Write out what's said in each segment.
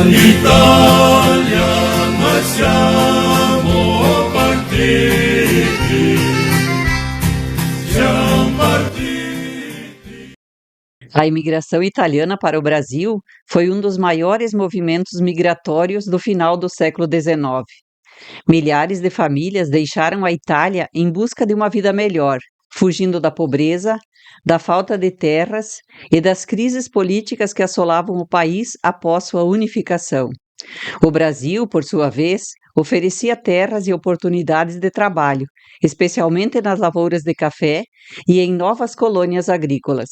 Italia, noi siamo partiti, siamo partiti. A imigração italiana para o Brasil foi um dos maiores movimentos migratórios do final do século XIX. Milhares de famílias deixaram a Itália em busca de uma vida melhor, fugindo da pobreza, da falta de terras e das crises políticas que assolavam o país após sua unificação. O Brasil, por sua vez, oferecia terras e oportunidades de trabalho, especialmente nas lavouras de café e em novas colônias agrícolas.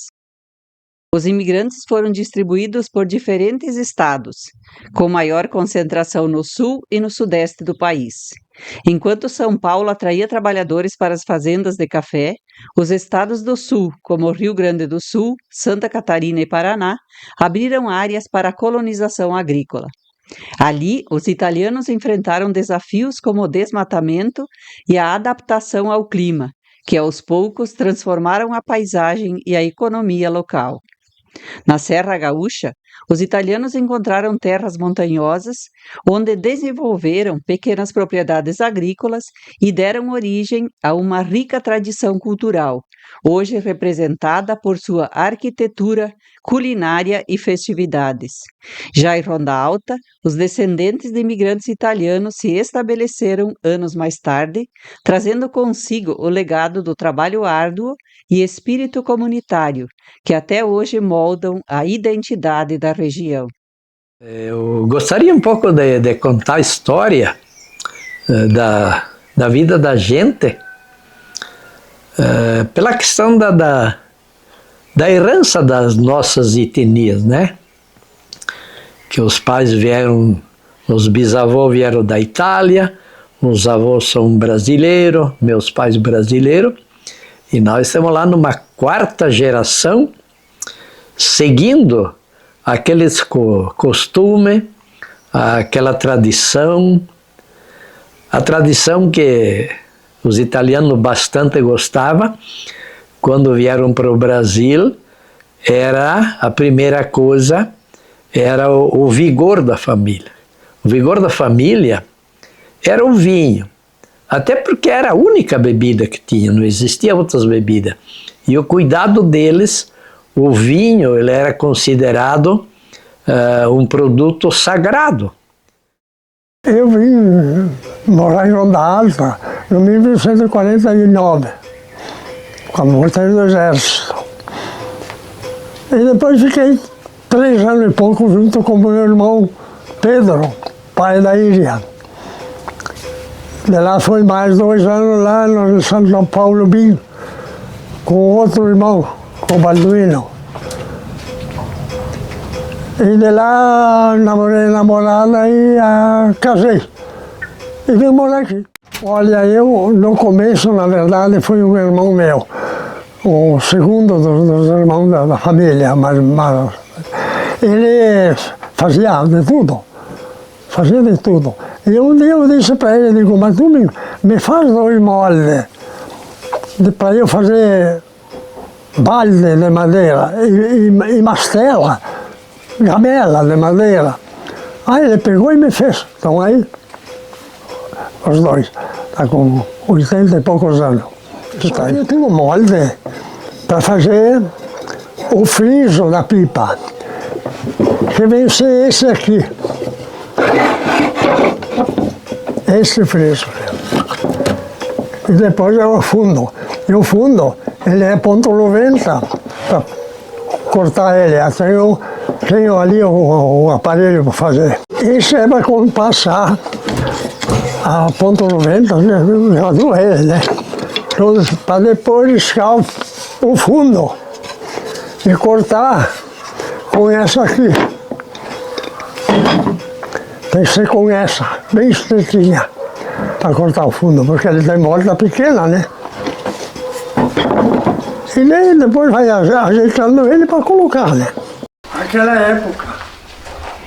Os imigrantes foram distribuídos por diferentes estados, com maior concentração no sul e no sudeste do país. Enquanto São Paulo atraía trabalhadores para as fazendas de café, os estados do sul, como Rio Grande do Sul, Santa Catarina e Paraná, abriram áreas para a colonização agrícola. Ali, os italianos enfrentaram desafios como o desmatamento e a adaptação ao clima, que aos poucos transformaram a paisagem e a economia local. Na Serra Gaúcha, os italianos encontraram terras montanhosas, onde desenvolveram pequenas propriedades agrícolas e deram origem a uma rica tradição cultural, hoje representada por sua arquitetura, culinária e festividades. Já em Ronda Alta, os descendentes de imigrantes italianos se estabeleceram anos mais tarde, trazendo consigo o legado do trabalho árduo e espírito comunitário, que até hoje moldam a identidade da região. Eu gostaria um pouco de contar a história da vida da gente, pela questão da herança das nossas etnias, né? Que os pais vieram, os bisavós vieram da Itália, os avós são brasileiros, meus pais brasileiros, e nós estamos lá numa quarta geração, seguindo aqueles costumes, aquela tradição, a tradição que os italianos bastante gostavam, quando vieram para o Brasil, era a primeira coisa, era o vigor da família. O vigor da família era o vinho, até porque era a única bebida que tinha, não existia outras bebidas. E o cuidado deles, o vinho, ele era considerado um produto sagrado. Eu vim morar em Ronda Alta em 1949, quando voltei do Exército. E depois fiquei 3 anos e pouco junto com meu irmão Pedro, pai da Iria. De lá foi mais 2 anos lá no São Paulo Binho, com outro irmão, com o Balduino. E de lá namorei namorada e casei. E vim morar aqui. Olha, eu no começo, na verdade, fui um irmão meu, o segundo dos irmãos da família, mas ele fazia de tudo. Fazia de tudo. E um dia eu disse para ele, digo, mas tu me faz 2 moldes para eu fazer balde de madeira e mastela, gamela de madeira. Aí ele pegou e me fez. Então aí, os 2, está com 80 e poucos anos. Eu tenho um molde para fazer o friso da pipa, que vem ser esse aqui. Esse friso. E depois é o fundo. E o fundo, ele é .90 para cortar ele. Até eu tenho ali o aparelho para fazer. Isso é para passar a .90, já doer, né? Para depois riscar o fundo e cortar com essa aqui. Tem que ser com essa, bem estreitinha, para cortar o fundo, porque ele tem molda pequena, né? E daí depois vai ajeitando ele para colocar, né? Naquela época,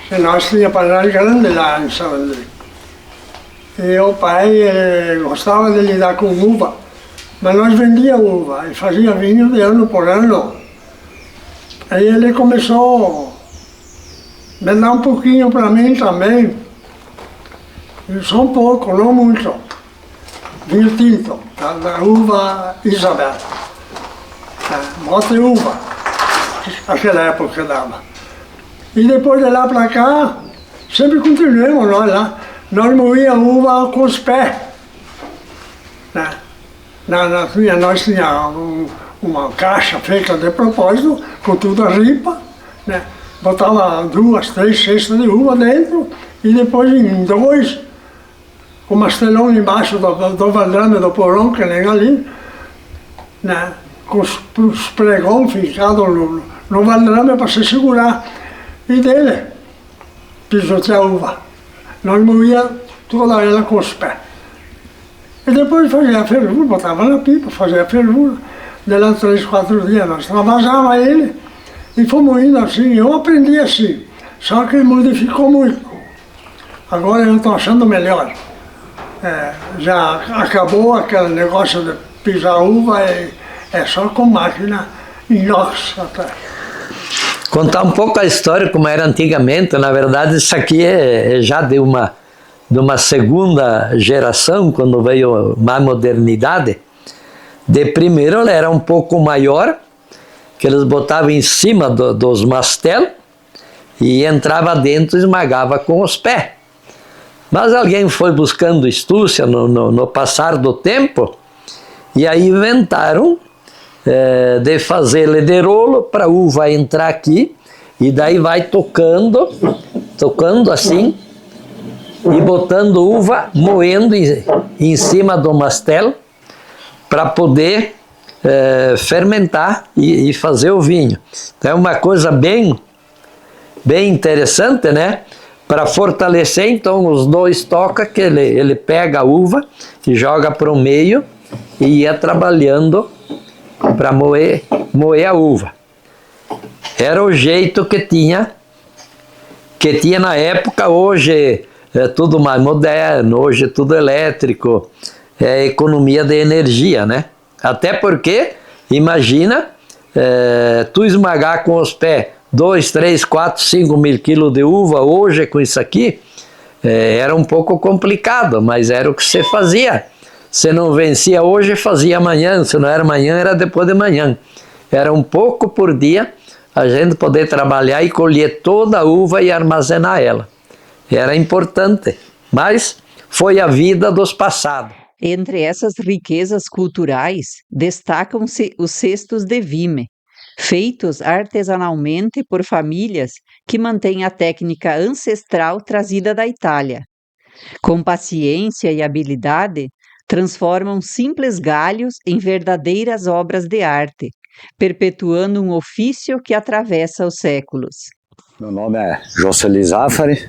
que nós tínhamos panela grande lá em São André. E o pai gostava de lidar com uva, mas nós vendíamos uva e fazia vinho de ano por ano. Aí ele começou Me dá um pouquinho para mim também. E só um pouco, não muito. Vinho tinto, da uva Isabel. Bota uva. Naquela época que dava. E depois de lá para cá, sempre continuamos nós lá. Nós moíamos uva com os pés. Né? Nós tínhamos uma caixa feita de propósito, com tudo a ripa. Né? Botava 2, 3 cestas de uva dentro e depois em 2, com mastelão embaixo do valdrame do porão, que nem ali, né? Com os pregões ficados no valdrame para se segurar. E dele, pisotear a uva. Nós moía toda ela com os pés. E depois fazia a fervura, botava na pipa, fazia a fervura. De lá 3, 4 dias nós travasava ele e fomos indo assim. Eu aprendi assim, só que modificou muito. Agora eu estou achando melhor. Já acabou aquele negócio de pisar uva, é só com máquina inox até. Contar um pouco a história como era antigamente. Na verdade, isso aqui é já de uma segunda geração, quando veio mais modernidade. De primeiro ela era um pouco maior, que eles botavam em cima dos mastel e entrava dentro e esmagava com os pés. Mas alguém foi buscando astúcia no passar do tempo e aí inventaram de fazer lederolo para a uva entrar aqui e daí vai tocando assim e botando uva, moendo em cima do mastel para poder fermentar e fazer o vinho. Então é uma coisa bem interessante, né? Para fortalecer, então, os dois toca que ele pega a uva e joga para o meio e ia trabalhando para moer a uva. Era o jeito que tinha na época. Hoje é tudo mais moderno, hoje é tudo elétrico, é economia de energia, né? Até porque, imagina, tu esmagar com os pés 2, 3, 4, 5 mil quilos de uva hoje com isso aqui, era um pouco complicado, mas era o que você fazia. Se não vencia hoje, fazia amanhã. Se não era amanhã, era depois de manhã. Era um pouco por dia a gente poder trabalhar e colher toda a uva e armazenar ela. Era importante, mas foi a vida dos passados. Entre essas riquezas culturais, destacam-se os cestos de vime, feitos artesanalmente por famílias que mantêm a técnica ancestral trazida da Itália. Com paciência e habilidade, transformam simples galhos em verdadeiras obras de arte, perpetuando um ofício que atravessa os séculos. Meu nome é Joseli Zafari,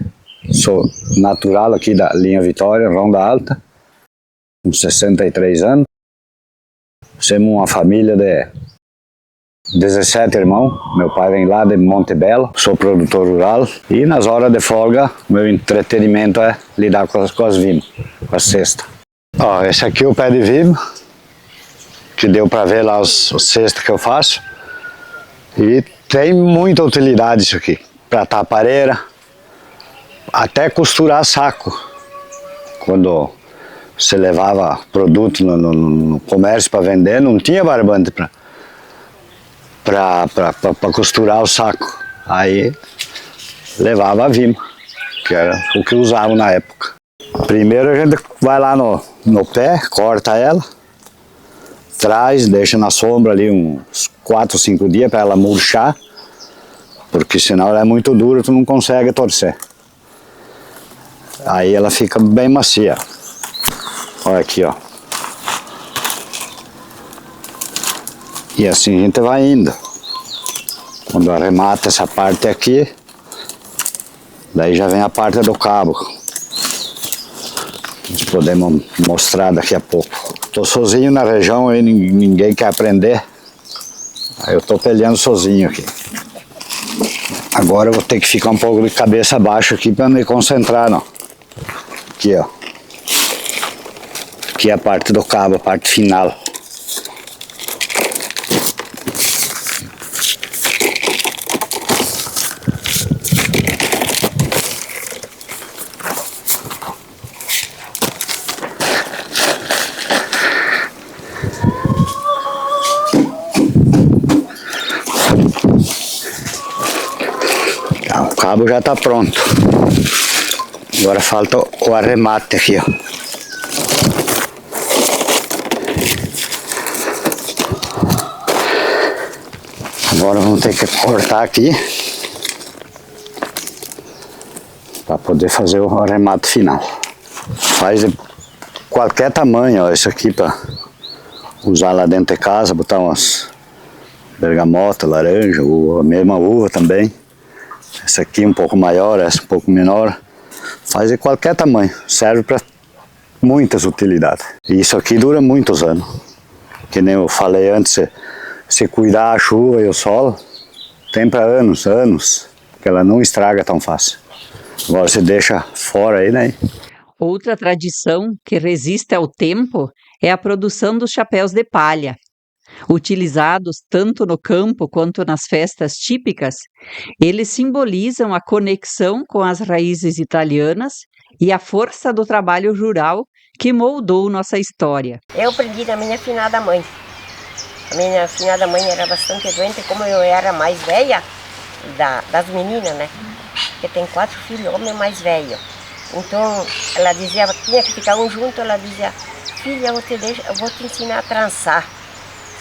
sou natural aqui da linha Vitória, Ronda Alta, com 63 anos. Somos uma família de 17 irmãos, meu pai vem lá de Monte Belo, sou produtor rural e nas horas de folga, meu entretenimento é lidar com as vimes, com as cestas. Esse aqui é o pé de vime, que deu para ver lá os cestos que eu faço. E tem muita utilidade isso aqui, para tapareira, até costurar saco. Quando você levava produto no comércio para vender, não tinha barbante para costurar o saco. Aí levava a vime, que era o que usavam na época. Primeiro a gente vai lá no pé, corta ela, traz, deixa na sombra ali uns 4 ou 5 dias para ela murchar, porque senão ela é muito dura, tu não consegue torcer. Aí ela fica bem macia. Olha aqui, ó. E assim a gente vai indo. Quando arremata essa parte aqui, daí já vem a parte do cabo. Nós podemos mostrar daqui a pouco. Estou sozinho na região e ninguém quer aprender. Aí eu estou peleando sozinho aqui. Agora eu vou ter que ficar um pouco de cabeça baixa aqui para me concentrar, não. Aqui, ó. Aqui é a parte do cabo, a parte final. Tá, o cabo já está pronto. Agora falta o arremate aqui, ó. Agora vamos ter que cortar aqui para poder fazer o arremate final. Faz de qualquer tamanho, ó, isso aqui para usar lá dentro de casa, botar umas bergamota, laranja, ou a mesma uva também. Essa aqui um pouco maior, essa um pouco menor. Faz de qualquer tamanho, serve para muitas utilidades. E isso aqui dura muitos anos. Que nem eu falei antes, se cuidar a chuva e o sol, tem para anos, que ela não estraga tão fácil. Agora você deixa fora aí, né? Outra tradição que resiste ao tempo é a produção dos chapéus de palha. Utilizados tanto no campo quanto nas festas típicas, eles simbolizam a conexão com as raízes italianas e a força do trabalho rural que moldou nossa história. Eu aprendi da minha finada mãe. A minha finada mãe era bastante doente, como eu era mais velha das meninas, né? Porque tem 4 filhos, homem mais velho. Então, ela dizia, tinha que ficar um junto, ela dizia, filha, eu vou te ensinar a trançar.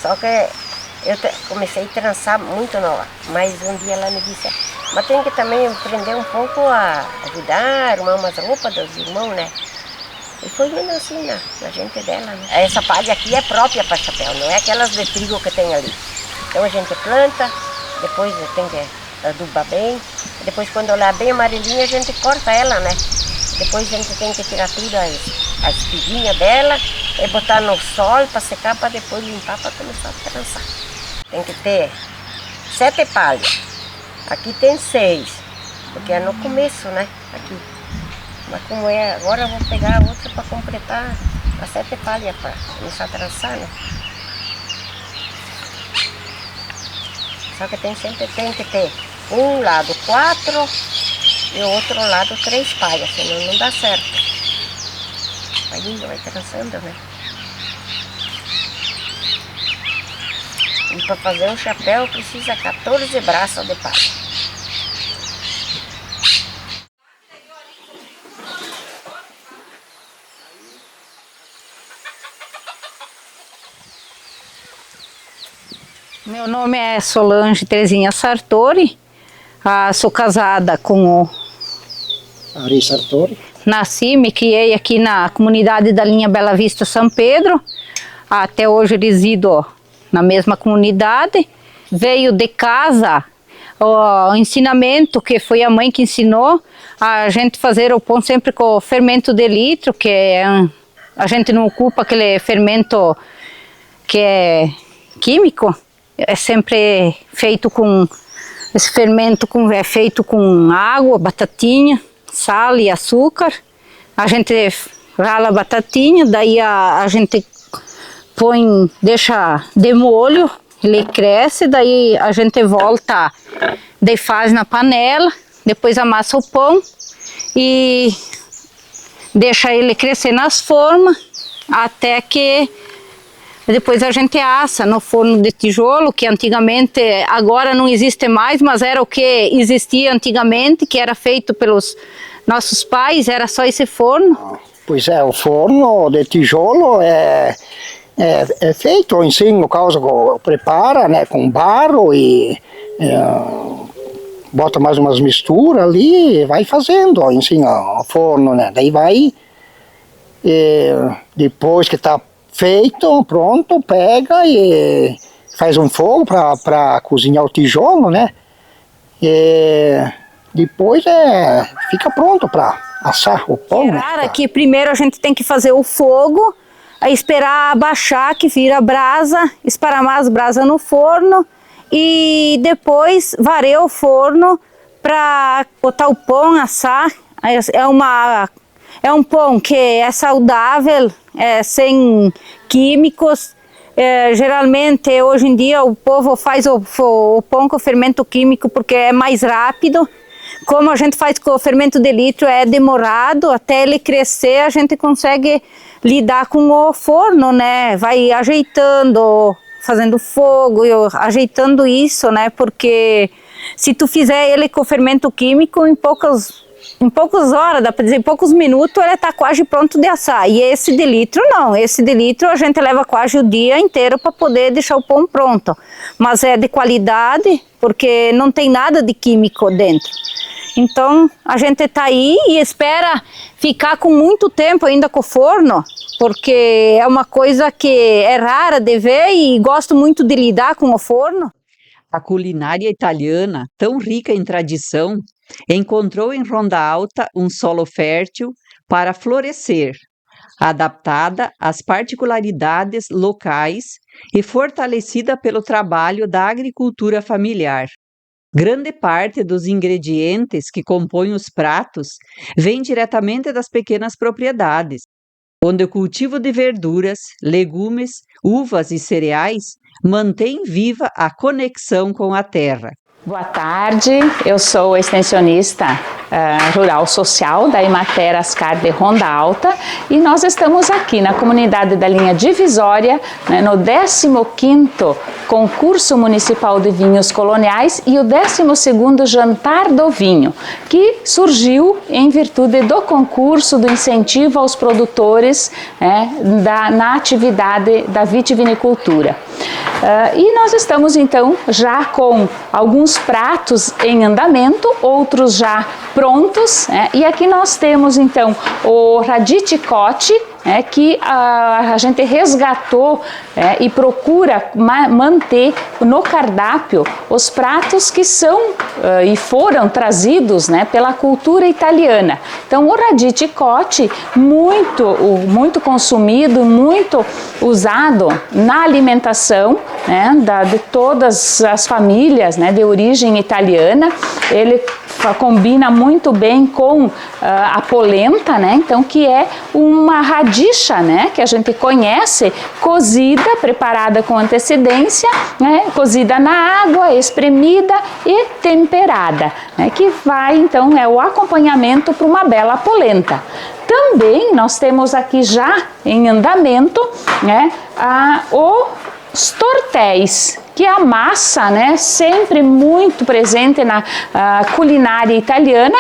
Só que eu comecei a trançar muito nova, mas um dia ela me disse, mas tem que também aprender um pouco a ajudar, arrumar umas roupas dos irmãos, né? E foi indo assim na gente dela, né? Essa palha aqui é própria para chapéu, não é aquelas de trigo que tem ali. Então a gente planta, depois tem que adubar bem, depois quando ela é bem amarelinha a gente corta ela, né? Depois a gente tem que tirar tudo as espiguinhas dela e botar no sol para secar, para depois limpar, para começar a trançar. Tem que ter 7 palhas. Aqui tem 6, porque é no começo, né? Aqui. Mas como é, agora eu vou pegar a outra para completar as 7 palhas para começar a trançar, né? Só que tem que ter um lado 4 e o outro lado 3 palhas, senão não dá certo. Vai indo, vai trançando, né? E para fazer um chapéu precisa 14 braços de palha. Meu nome é Solange Terezinha Sartori, sou casada com o Ari Sartori. Nasci, me criei aqui na comunidade da linha Bela Vista São Pedro, até hoje resido na mesma comunidade. Veio de casa o ensinamento que foi a mãe que ensinou a gente fazer o pão sempre com fermento de litro, que a gente não ocupa aquele fermento que é químico. É sempre feito com, esse fermento é feito com água, batatinha, sal e açúcar. A gente rala a batatinha, daí a gente põe, deixa de molho, ele cresce, daí a gente volta, daí faz na panela, depois amassa o pão e deixa ele crescer nas formas até que depois a gente assa no forno de tijolo, que antigamente, agora não existe mais, mas era o que existia antigamente, que era feito pelos nossos pais, era só esse forno. Pois é, o forno de tijolo é feito assim, no caso, prepara, né, com barro e bota mais umas misturas ali e vai fazendo, assim, o forno, né, daí vai, depois que está feito, pronto, pega e faz um fogo para cozinhar o tijolo, né? E depois fica pronto para assar o pão. Né? Aqui primeiro a gente tem que fazer o fogo, aí esperar abaixar, que vira brasa, esparramar as brasas no forno e depois varer o forno para botar o pão, assar. É um pão que é saudável, sem químicos. Geralmente, hoje em dia, o povo faz o pão com fermento químico porque é mais rápido. Como a gente faz com o fermento de litro, é demorado, até ele crescer, a gente consegue lidar com o forno, né? Vai ajeitando, fazendo fogo, ajeitando isso, né? Porque Se tu fizer ele com fermento químico, em poucas horas, dá para dizer, em poucos minutos, ele está quase pronto de assar. E esse de litro não, esse de litro a gente leva quase o dia inteiro para poder deixar o pão pronto. Mas é de qualidade, porque não tem nada de químico dentro. Então a gente está aí e espera ficar com muito tempo ainda com o forno, porque é uma coisa que é rara de ver e gosto muito de lidar com o forno. A culinária italiana, tão rica em tradição, encontrou em Ronda Alta um solo fértil para florescer, adaptada às particularidades locais e fortalecida pelo trabalho da agricultura familiar. Grande parte dos ingredientes que compõem os pratos vem diretamente das pequenas propriedades, onde o cultivo de verduras, legumes, uvas e cereais mantém viva a conexão com a terra. Boa tarde, eu sou extensionista rural social da Emater Ascar de Ronda Alta e nós estamos aqui na comunidade da linha divisória, né, no 15º concurso municipal de vinhos coloniais e o 12º jantar do vinho, que surgiu em virtude do concurso do incentivo aos produtores na atividade da vitivinicultura. E nós estamos então já com alguns pratos em andamento, outros já prontos, e aqui nós temos então o radicchio cotti, que a gente resgatou e procura manter no cardápio os pratos que são e foram trazidos pela cultura italiana. Então o radicchio cotti, muito consumido, muito usado na alimentação de todas as famílias de origem italiana. Ele combina muito bem com a polenta, então que é uma radicha, que a gente conhece, cozida, preparada com antecedência, cozida na água, espremida e temperada, que vai então o acompanhamento para uma bela polenta. Também nós temos aqui já em andamento os tortéis, que é a massa, sempre muito presente na culinária italiana.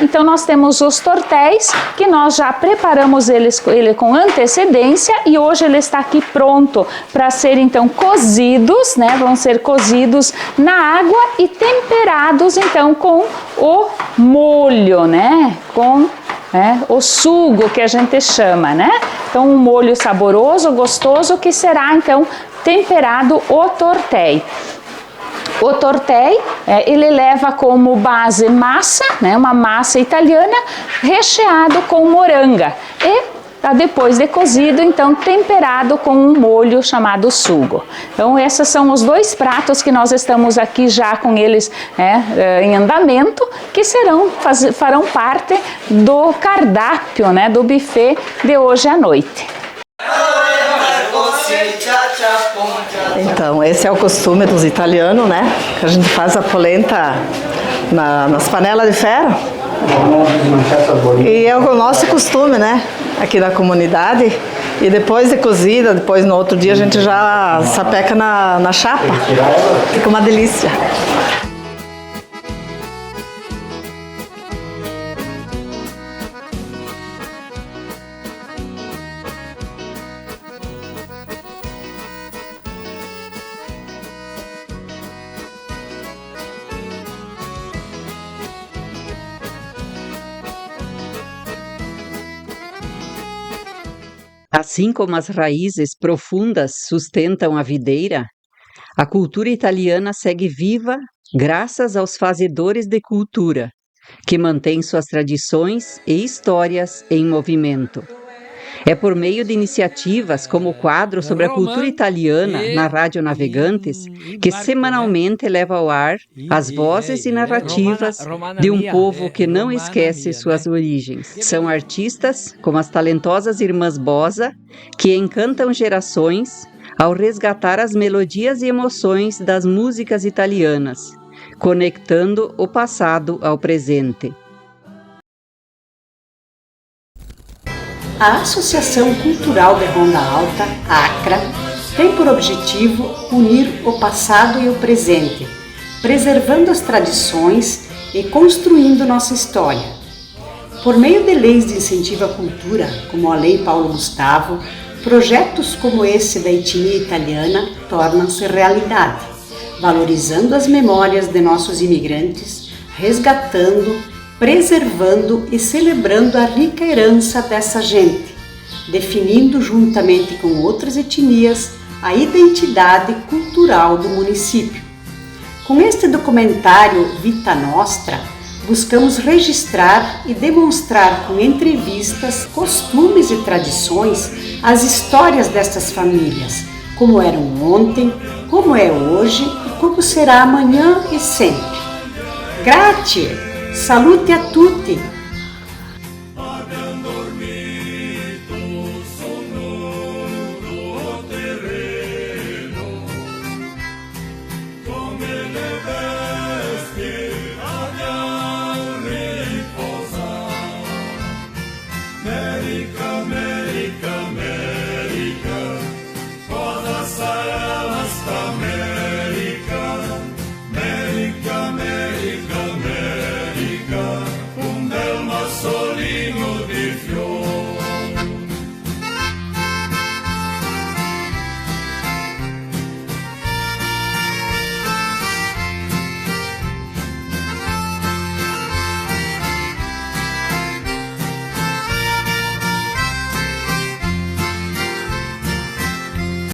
Então nós temos os tortéis, que nós já preparamos ele com antecedência e hoje ele está aqui pronto para ser então cozidos, vão ser cozidos na água e temperados então com o molho, com o sugo que a gente chama, Então um molho saboroso, gostoso, que será então temperado o tortei. O tortei, ele leva como base massa, uma massa italiana, recheado com moranga e depois de cozido, então temperado com um molho chamado sugo. Então esses são os dois pratos que nós estamos aqui já com eles em andamento, que farão parte do cardápio, do buffet de hoje à noite. Então, esse é o costume dos italianos, que a gente faz a polenta nas panelas de ferro. E é o nosso costume, aqui na comunidade. E depois de cozida, depois no outro dia a gente já sapeca na chapa. Fica uma delícia. Assim como as raízes profundas sustentam a videira, a cultura italiana segue viva graças aos fazedores de cultura, que mantêm suas tradições e histórias em movimento. É por meio de iniciativas como o quadro sobre a cultura italiana na Rádio Navegantes que semanalmente leva ao ar as vozes e narrativas de um povo que não esquece suas origens. São artistas como as talentosas Irmãs Bosa que encantam gerações ao resgatar as melodias e emoções das músicas italianas, conectando o passado ao presente. A Associação Cultural de Ronda Alta, ACRA, tem por objetivo unir o passado e o presente, preservando as tradições e construindo nossa história. Por meio de leis de incentivo à cultura, como a Lei Paulo Gustavo, projetos como esse da etnia italiana tornam-se realidade, valorizando as memórias de nossos imigrantes, resgatando, preservando e celebrando a rica herança dessa gente, definindo juntamente com outras etnias a identidade cultural do município. Com este documentário Vita Nostra, buscamos registrar e demonstrar com entrevistas, costumes e tradições as histórias destas famílias, como eram ontem, como é hoje e como será amanhã e sempre. Grazie, salute a tutti!